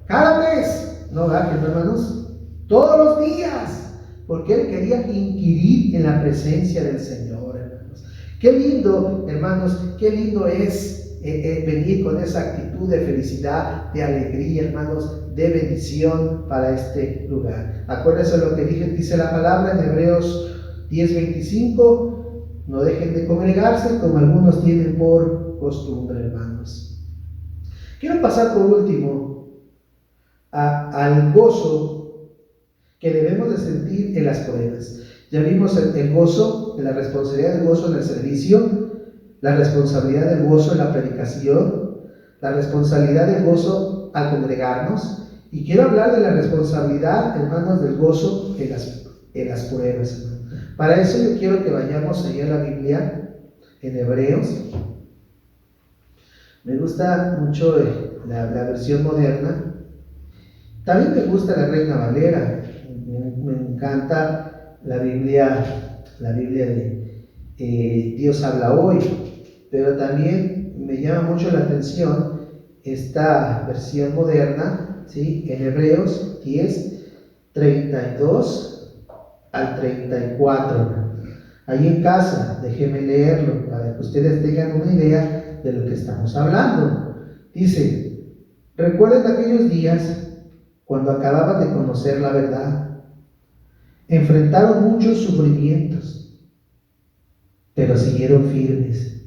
cada mes. No, ¿verdad, hermanos? Todos los días. Porque él quería inquirir en la presencia del Señor, hermanos. Qué lindo, hermanos, qué lindo es venir con esa actitud de felicidad, de alegría, hermanos, de bendición para este lugar. Acuérdense lo que dice la palabra en Hebreos 10:25: no dejen de congregarse como algunos tienen por costumbre, hermanos. Quiero pasar por último al gozo que debemos de sentir en las pruebas. Ya vimos el gozo, la responsabilidad del gozo en el servicio, la responsabilidad del gozo en la predicación, la responsabilidad del gozo al congregarnos, y quiero hablar de la responsabilidad, hermanos, del gozo en las pruebas, hermanos. Para eso yo quiero que vayamos allá a la Biblia, en Hebreos. Me gusta mucho la versión moderna. También me gusta la Reina Valera. Me encanta la Biblia de Dios habla hoy, pero también me llama mucho la atención esta versión moderna, ¿sí? En Hebreos 10, 32 al 34. Ahí en casa, déjenme leerlo para que ustedes tengan una idea de lo que estamos hablando. Dice: recuerden aquellos días cuando acababan de conocer la verdad. Enfrentaron muchos sufrimientos, pero siguieron firmes.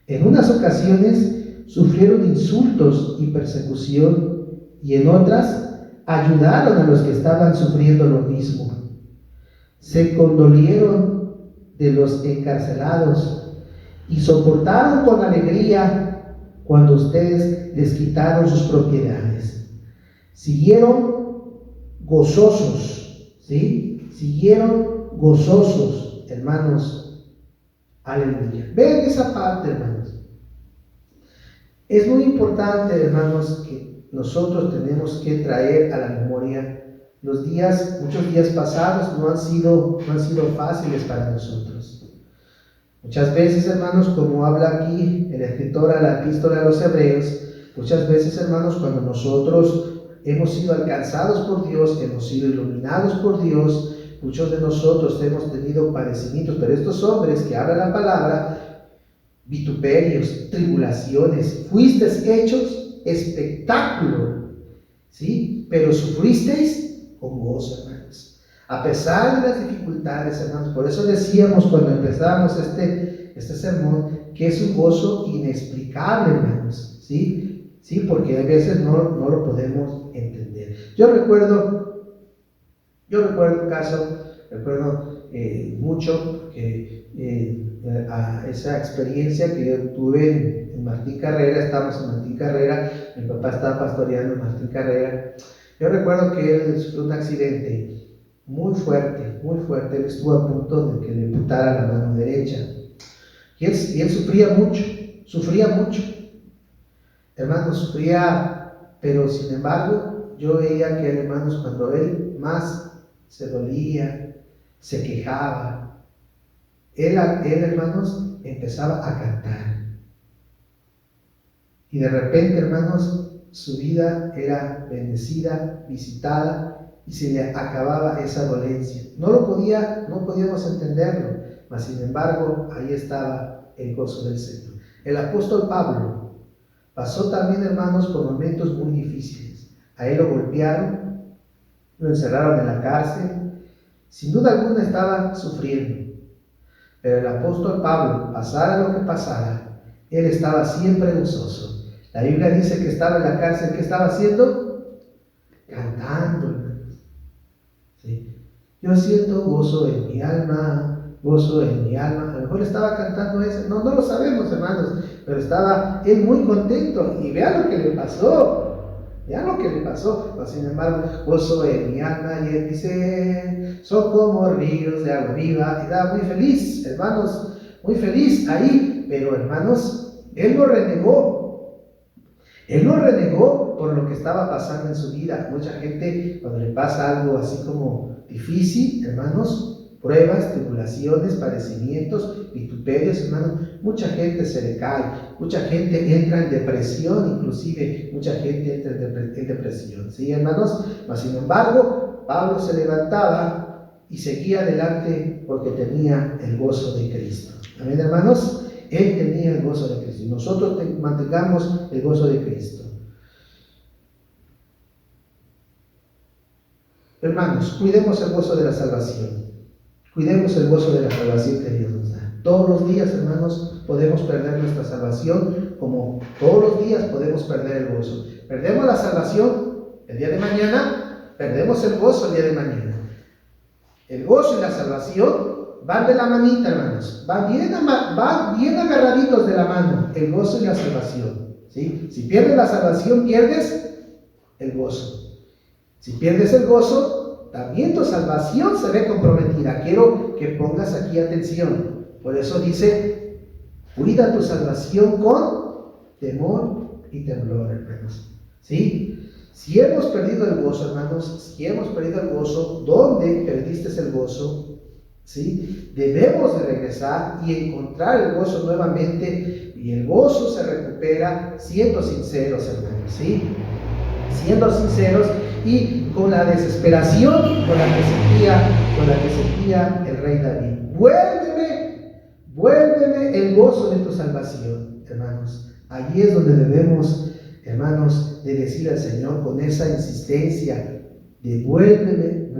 En unas ocasiones sufrieron insultos y persecución, y en otras ayudaron a los que estaban sufriendo lo mismo. Se condolieron de los encarcelados y soportaron con alegría cuando ustedes les quitaron sus propiedades. Siguieron gozosos, ¿sí? Siguieron gozosos, hermanos. Aleluya. Vean esa parte, hermanos. Es muy importante, hermanos, que nosotros tenemos que traer a la memoria muchos días pasados no han sido fáciles para nosotros. Muchas veces, hermanos, como habla aquí el escritor a la epístola a los Hebreos, muchas veces, hermanos, cuando nosotros hemos sido alcanzados por Dios, hemos sido iluminados por Dios, muchos de nosotros hemos tenido padecimientos, pero estos hombres que hablan la palabra, vituperios, tribulaciones, fuisteis hechos espectáculo, ¿sí? Pero sufristeis con gozo, hermanos, a pesar de las dificultades, hermanos. Por eso decíamos cuando empezábamos este sermón, que es un gozo inexplicable, hermanos, ¿sí? Sí, porque a veces no lo podemos entender. Yo recuerdo un caso, mucho a esa experiencia que yo tuve en Martín Carrera. Estábamos en Martín Carrera, mi papá estaba pastoreando en Martín Carrera. Yo recuerdo que él sufrió un accidente muy fuerte, él estuvo a punto de que le amputara la mano derecha. Y él sufría mucho, hermanos, sufría, pero sin embargo, yo veía que, hermanos, cuando él más se dolía, se quejaba, él, hermanos, empezaba a cantar. Y de repente, hermanos, su vida era bendecida, visitada, y se le acababa esa dolencia. No podíamos entenderlo, mas sin embargo, ahí estaba el gozo del Señor. El apóstol Pablo pasó también, hermanos, por momentos muy difíciles. A él lo golpearon, lo encerraron en la cárcel, sin duda alguna estaba sufriendo. Pero el apóstol Pablo, pasara lo que pasara, él estaba siempre gozoso. La Biblia dice que estaba en la cárcel. ¿Qué estaba haciendo? Cantando, hermanos. ¿Sí? Yo siento gozo en mi alma, gozo en mi alma. A lo mejor estaba cantando eso, no lo sabemos, hermanos, pero estaba él muy contento. Y vean lo que le pasó. Pero sin embargo, gozo en mi alma. Y él dice, son como ríos de agua viva. Y estaba muy feliz, hermanos, muy feliz ahí. Pero, hermanos, él no renegó. Él no renegó por lo que estaba pasando en su vida. Mucha gente, cuando le pasa algo así como difícil, hermanos, pruebas, tribulaciones, padecimientos, vituperios, hermanos, mucha gente se le cae, mucha gente entra en depresión, inclusive mucha gente entra en depresión, ¿sí, hermanos? Mas sin embargo, Pablo se levantaba y seguía adelante porque tenía el gozo de Cristo. Amén, hermanos. Él tenía el gozo de Cristo y nosotros mantengamos el gozo de Cristo. Hermanos, cuidemos el gozo de la salvación. Cuidemos el gozo de la salvación que Dios nos da. Todos los días, hermanos, podemos perder nuestra salvación, como todos los días podemos perder el gozo. Perdemos la salvación el día de mañana, perdemos el gozo el día de mañana. El gozo y la salvación van de la manita, hermanos. Van bien agarraditos de la mano, el gozo y la salvación, ¿sí? Si pierdes la salvación, pierdes el gozo. Si pierdes el gozo, también tu salvación se ve comprometida. Quiero que pongas aquí atención. Por eso dice, cuida tu salvación con temor y temblor, hermanos, ¿sí? Si hemos perdido el gozo, hermanos, ¿dónde perdiste el gozo? ¿Sí? Debemos de regresar y encontrar el gozo nuevamente, y el gozo se recupera siendo sinceros, hermanos, ¿sí? Siendo sinceros y con la desesperación con la que sentía el rey David. Vuélveme el gozo de tu salvación, hermanos. Allí es donde debemos, hermanos, de decir al Señor con esa insistencia: devuélveme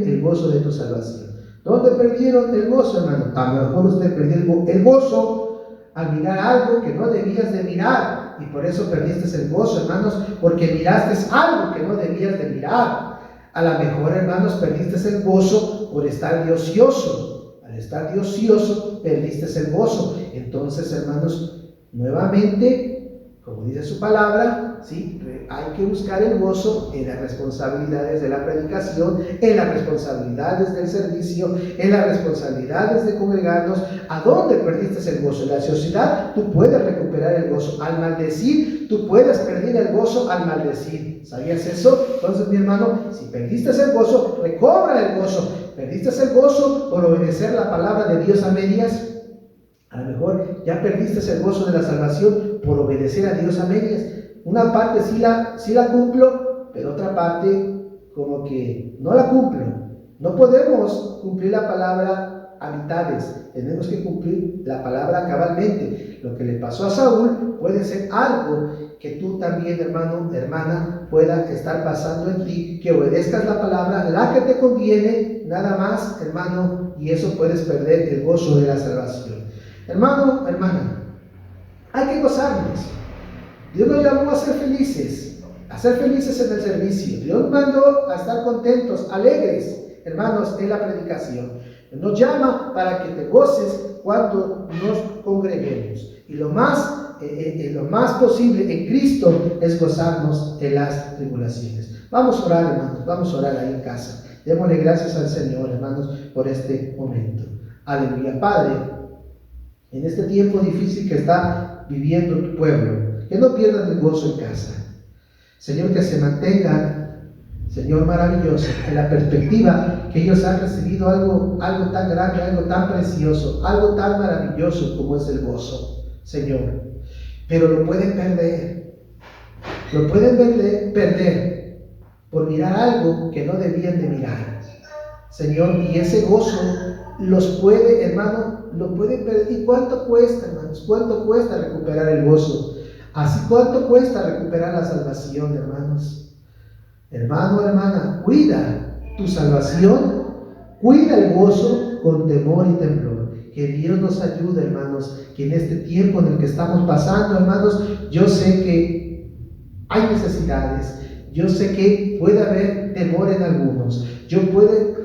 el gozo de tu salvación. ¿Dónde perdieron el gozo, hermano? A lo mejor usted perdió el gozo al mirar algo que no debías de mirar, y por eso perdiste el gozo, hermanos, porque miraste algo que no debías de mirar. A lo mejor, hermanos, perdiste el gozo por estar de ocioso. Al estar de ocioso, perdiste el gozo. Entonces, hermanos, nuevamente, como dice su palabra, ¿sí? Hay que buscar el gozo en las responsabilidades de la predicación, en las responsabilidades del servicio, en las responsabilidades de congregarnos. ¿A dónde perdiste el gozo? En la ociosidad tú puedes recuperar el gozo. Al maldecir, tú puedes perder el gozo al maldecir. ¿Sabías eso? Entonces, mi hermano, si perdiste el gozo, recobra el gozo. Perdiste el gozo por obedecer la palabra de Dios a medias. A lo mejor ya perdiste el gozo de la salvación por obedecer a Dios a medias. Una parte sí la cumplo, pero otra parte como que no la cumplo. No podemos cumplir la palabra a mitades, tenemos que cumplir la palabra cabalmente. Lo que le pasó a Saúl puede ser algo que tú también, hermano, hermana, pueda estar pasando en ti, que obedezcas la palabra, la que te conviene, nada más, hermano, y eso puedes perder el gozo de la salvación. Hermano, hermana, Hay que gozarnos. Dios nos llamó a ser felices en el servicio. Dios mandó a estar contentos, alegres, hermanos, en la predicación. Nos llama para que te goces cuando nos congreguemos. Y lo más posible en Cristo es gozarnos en las tribulaciones. Vamos a orar, hermanos, vamos a orar ahí en casa. Démosle gracias al Señor, hermanos, por este momento. Aleluya. Padre, en este tiempo difícil que está viviendo tu pueblo, que no pierdan el gozo en casa. Señor, que se mantengan, Señor maravilloso, en la perspectiva que ellos han recibido algo tan grande, algo tan precioso, algo tan maravilloso como es el gozo, Señor. Pero lo pueden perder por mirar algo que no debían de mirar, Señor, y ese gozo los puede, hermano, lo pueden perder. ¿Y cuánto cuesta, hermanos? ¿Cuánto cuesta recuperar el gozo? Así, ¿cuánto cuesta recuperar la salvación, hermanos? Hermano, hermana, cuida tu salvación, cuida el gozo con temor y temblor. Que Dios nos ayude, hermanos, que en este tiempo en el que estamos pasando, hermanos, yo sé que hay necesidades, yo sé que puede haber temor en algunos,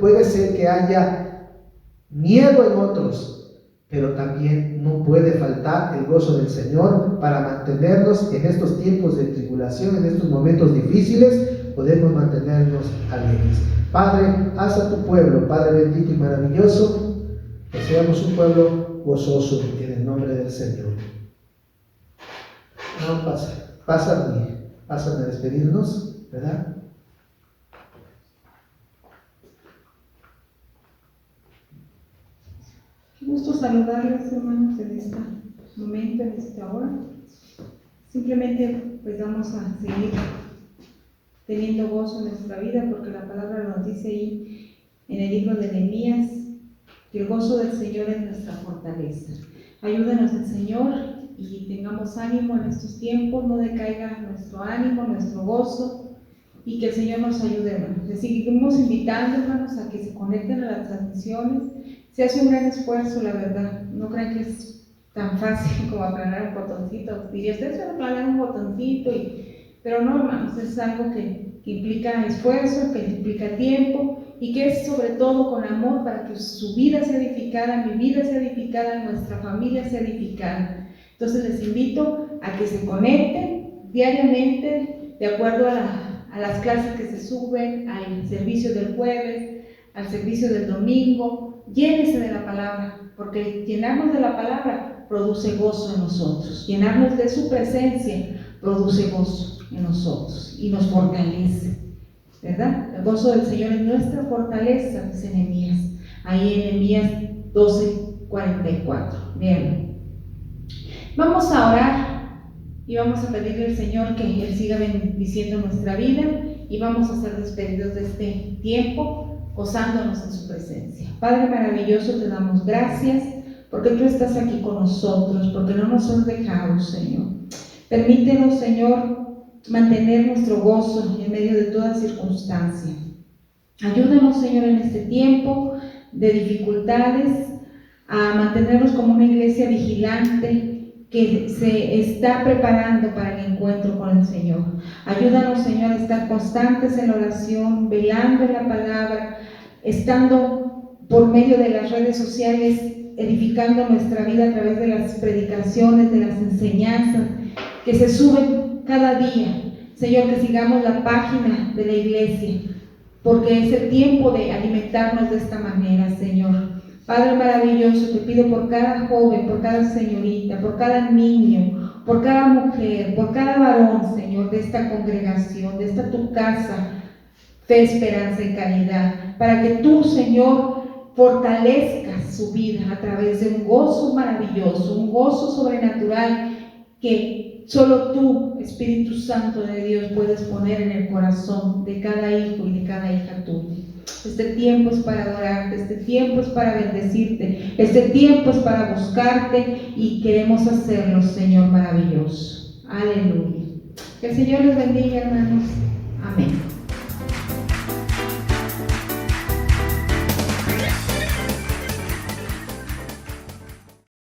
puede ser que haya miedo en otros, pero también no puede faltar el gozo del Señor para mantenernos en estos tiempos de tribulación, en estos momentos difíciles, podemos mantenernos alegres. Padre, haz a tu pueblo, Padre bendito y maravilloso, que seamos un pueblo gozoso en el nombre del Señor. No, pásame a despedirnos, ¿verdad? Qué gusto saludarles, hermanos, en este momento, en esta hora. Simplemente pues vamos a seguir teniendo gozo en nuestra vida, porque la palabra nos dice ahí en el libro de Nehemías que el gozo del Señor es nuestra fortaleza. Ayúdanos el Señor y tengamos ánimo en estos tiempos, no decaiga nuestro ánimo, nuestro gozo, y que el Señor nos ayude, hermanos. Les seguimos invitando, hermanos, a que se conecten a las transmisiones. Se hace un gran esfuerzo, la verdad. No crean que es tan fácil como aplanar un botoncito. Diría, ustedes van a aplanar un botoncito, pero no, hermanos, es algo que implica esfuerzo, que implica tiempo, y que es sobre todo con amor para que su vida sea edificada, mi vida sea edificada, nuestra familia sea edificada. Entonces les invito a que se conecten diariamente de acuerdo a las clases que se suben, al servicio del jueves, al servicio del domingo. Llénese de la palabra, porque llenarnos de la palabra produce gozo en nosotros. Llenarnos de su presencia produce gozo en nosotros y nos fortalece, ¿verdad? El gozo del Señor es nuestra fortaleza, dice Nehemías, ahí en Nehemías 12:44. Bien, vamos a orar y vamos a pedirle al Señor que Él siga bendiciendo nuestra vida, y vamos a ser despedidos de este tiempo gozándonos en su presencia. Padre maravilloso, te damos gracias porque tú estás aquí con nosotros, porque no nos has dejado, Señor. Permítenos, Señor, mantener nuestro gozo en medio de toda circunstancia. Ayúdanos, Señor, en este tiempo de dificultades a mantenernos como una iglesia vigilante que se está preparando para el encuentro con el Señor. Ayúdanos, Señor, a estar constantes en la oración, velando en la palabra, estando por medio de las redes sociales, edificando nuestra vida a través de las predicaciones, de las enseñanzas que se suben cada día. Señor, que sigamos la página de la iglesia, porque es el tiempo de alimentarnos de esta manera, Señor. Padre maravilloso, te pido por cada joven, por cada señorita, por cada niño, por cada mujer, por cada varón, Señor, de esta congregación, de esta tu casa, fe, esperanza y caridad, para que tú, Señor, fortalezcas su vida a través de un gozo maravilloso, un gozo sobrenatural que solo tú, Espíritu Santo de Dios, puedes poner en el corazón de cada hijo y de cada hija tuya. Este tiempo es para adorarte, este tiempo es para bendecirte, este tiempo es para buscarte, y queremos hacerlo, Señor maravilloso. Aleluya. Que el Señor les bendiga, hermanos. Amén.